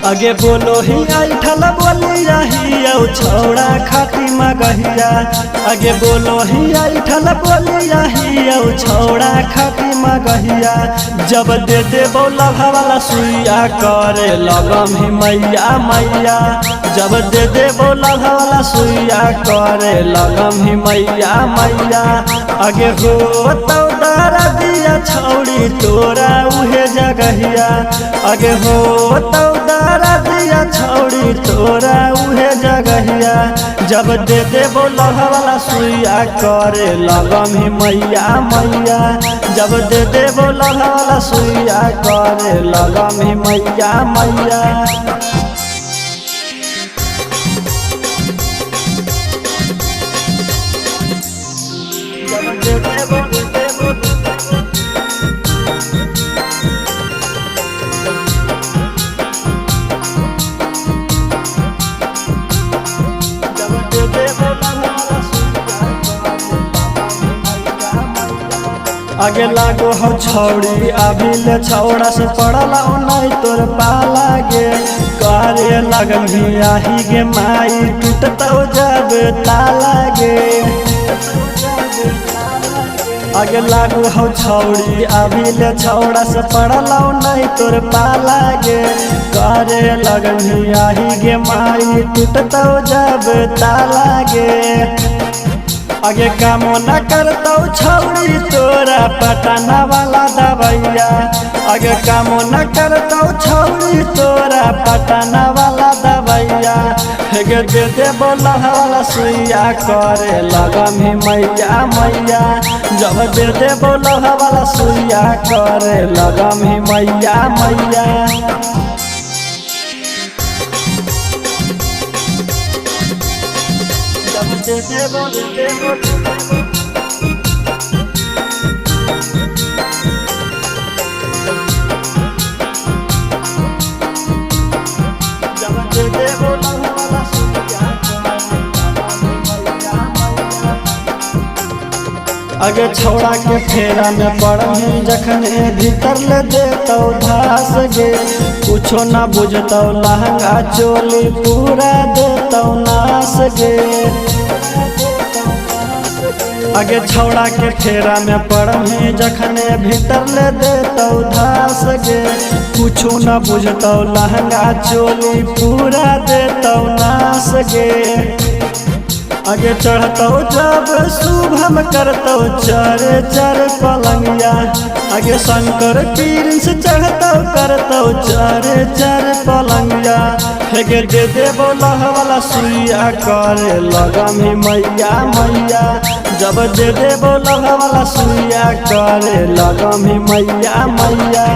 आगे बोलो ही ऐठल बोली रही छौड़ा खाती मगहिया। आगे बोलो ही ऐठल बोली रही छौड़ा खाती मगहिया। जब दे दे बोला वाला सुइया करे लगम ही मैया मैया। जब दे दे बोला वाला सुइया करे लगम ही मैया मैया। आगे हो तो दारा दिया छौड़ी तोरा उहे जगहिया। आगे हो तो दारा दिया छौड़ी तोरा उहे जगहिया। जब दे दे बोला वाला सुइया करे लगम ही मैया मैया। जब दे दे बोला वाला सुइया करे लगम ही मैया मैया। आगे लागो हो छौड़ी अभी ले छौड़ा से पड़ला नहीं तोर पाला गे। करे लगन आही गे माई टूटतो जब ताला गे। आगे लागो हो छौड़ी अभी ले छौड़ा से पड़ला नहीं तोर पाला गे। करे लगन आही गे माई टूटतो जब ताला गे। आगे कामो न करतो छौड़ी तोरा पटना वाला दवैया। आगे कामो न करतो छौड़ी तोरा पटना वाला दवैया। हेगे दे दे बोला वाला सुइया करे लगम ही मैया मैया। जब दे दे बोला वाला सुइया करे लगम ही मैया मैया। आगे छौड़ा के फेरा में पड़ही जखन भीतर ले देतो धास गे। कुछो ना बुझतो लहंगा चोली पूरा देतो नास गे। आगे छौड़ा के फेरा में पड़ही जखन भीतर ले देतो धास गे। कुछो ना बुझतो लहंगा चोली पूरा देतो नास गे। आगे चढ़तो जब शुभम करतो चर चर पलंगिया। आगे शंकर पीर से चढ़तो करतो चर चर पलंगिया। हेगे दे दे बोला वाला सुइया करे लगम ही मैया मैया। जब दे दे बोला वाला सुइया करे लगम ही मैया मैया।